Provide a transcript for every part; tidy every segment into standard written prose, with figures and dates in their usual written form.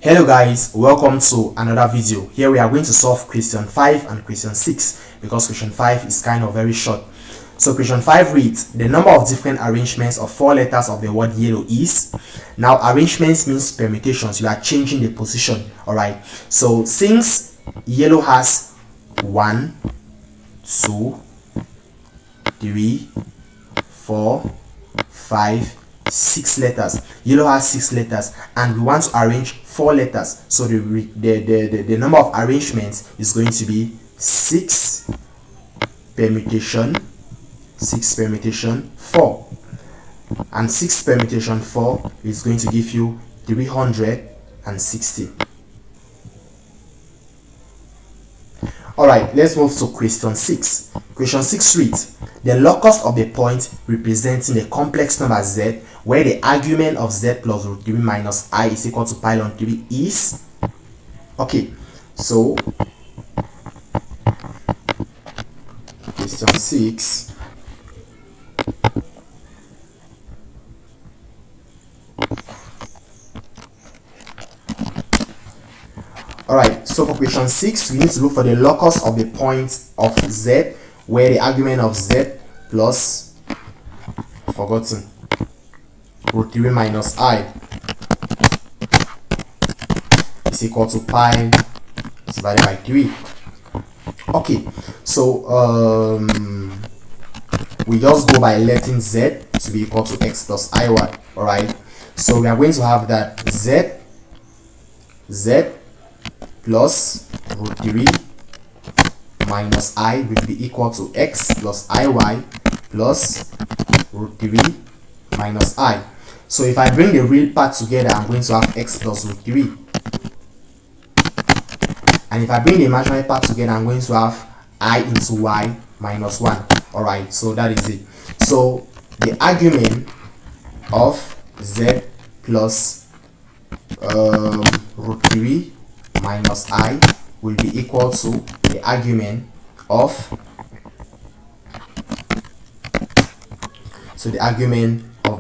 Hello guys, welcome to another video. Here we are going to solve question 5 and question 6 because question 5 is kind of very short. So question 5 reads, the number of different arrangements of 4 letters of the word yellow is. Now arrangements means permutations, you are changing the position. Alright, so since yellow has 1, 2, 3, 4, 5, 6 letters. Yellow has 6 letters and we want to arrange 4 letters, so the number of arrangements is going to be 6 permutation 4, and 6 permutation 4 is going to give you 360. Alright, let's move to question 6. Question 6 reads, the locus of the point representing the complex number z where the argument of z plus root 3 minus I is equal to pi ln 3 is. Okay, so question 6. Alright, so for question 6, we need to look for the locus of the point of z where the argument of z plus root 3 minus I is equal to pi divided by 3. Okay, so we just go by letting z to be equal to x plus iy. Alright, so we are going to have that z plus root 3 minus I will be equal to x plus iy plus root 3 minus I. So if I bring the real part together, I'm going to have x plus root 3. And if I bring the imaginary part together, I'm going to have I into y minus 1. Alright, so that is it. So the argument of z plus root 3 minus I will be equal to the argument of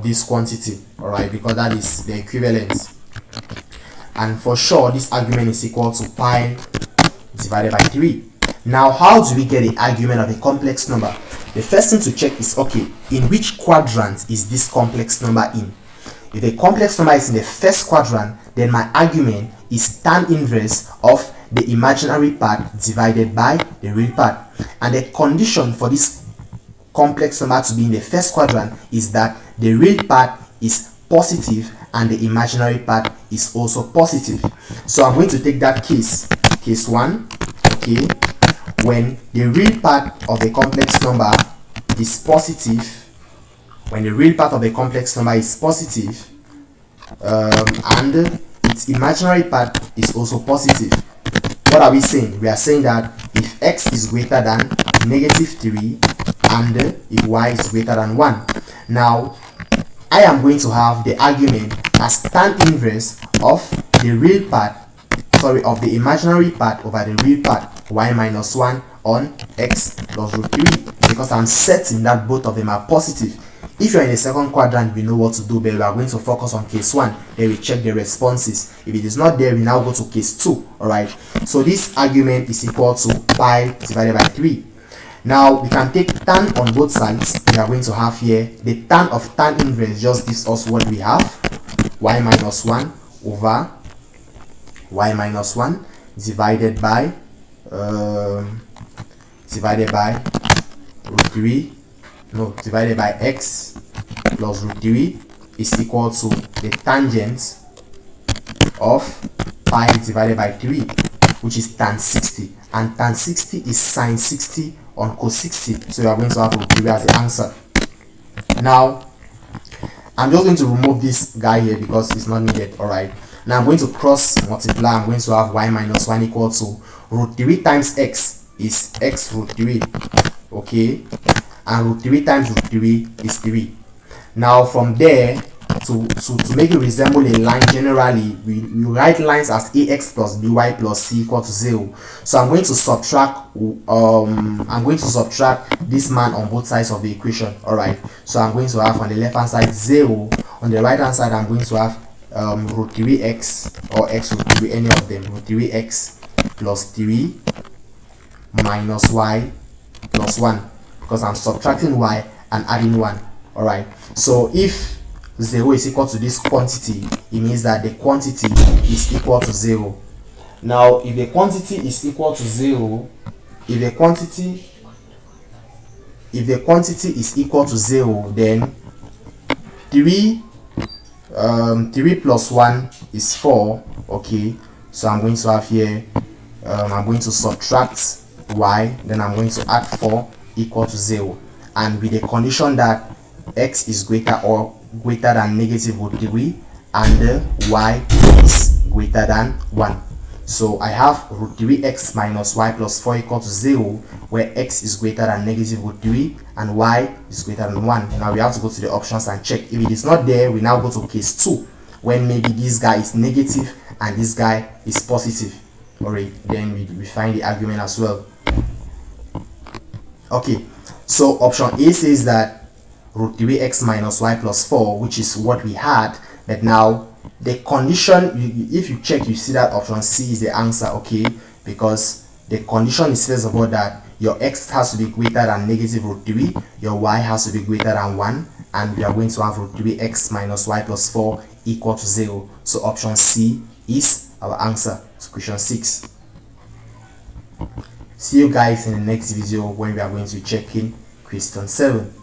this quantity. Alright, because that is the equivalence, and for sure this argument is equal to pi divided by 3. Now how do we get the argument of a complex number? The first thing to check is, okay, in which quadrant is this complex number in? If the complex number is in the first quadrant, then my argument is tan inverse of the imaginary part divided by the real part. And the condition for this complex number to be in the first quadrant is that the real part is positive and the imaginary part is also positive. So I'm going to take that case 1. Okay, when the real part of the complex number is positive, and its imaginary part is also positive, what are we saying? We are saying that if x is greater than -3 and if y is greater than 1, now I am going to have the argument as tan inverse of the real part, of the imaginary part over the real part, y minus 1 on x plus root 3, because I'm certain that both of them are positive. If you're in the second quadrant, we know what to do, but we are going to focus on case 1. Then we check the responses. If it is not there, we now go to case 2. Alright, so this argument is equal to pi divided by 3. Now we can take tan on both sides. We are going to have here the tan of tan inverse just gives us what we have, y minus 1 over y minus 1 divided by x plus root 3 is equal to the tangent of pi divided by 3, which is tan 60, and tan 60 is sine 60 on cos 60, so you are going to have root 3 as the answer. Now I'm just going to remove this guy here because it's not needed. Alright, now I'm going to cross multiply. I'm going to have y minus 1 equal to root 3 times x is x root 3. Okay, and root 3 times root 3 is 3. Now from there, to make it resemble a line, generally we write lines as ax plus by plus c equal to 0. So I'm going to subtract this man on both sides of the equation. Alright, so I'm going to have on the left hand side 0, on the right hand side I'm going to have root 3x or x root 3, any of them, root 3x plus 3 minus y plus 1, because I'm subtracting y and adding 1. Alright, so if 0 is equal to this quantity, it means that the quantity is equal to 0. Now if the quantity is equal to 0, if the quantity is equal to 0, then 3 plus 1 is 4. Okay, so I'm going to have here, I'm going to subtract y, then I'm going to add 4 equal to 0, and with the condition that x is greater than negative root 3 and y is greater than 1. So I have root 3x minus y plus 4 equal to 0, where x is greater than negative root 3 and y is greater than 1. Now we have to go to the options and check. If it is not there, we now go to case 2, when maybe this guy is negative and this guy is positive. Alright, then we find the argument as well. Okay, so option A says that root 3x minus y plus 4, which is what we had, but now the condition, if you check, you see that option C is the answer. Okay, because the condition is first of all that your x has to be greater than negative root 3, your y has to be greater than 1, and we are going to have root 3x minus y plus 4 equal to 0. So option C is our answer to question 6. See you guys in the next video when we are going to check in question 7.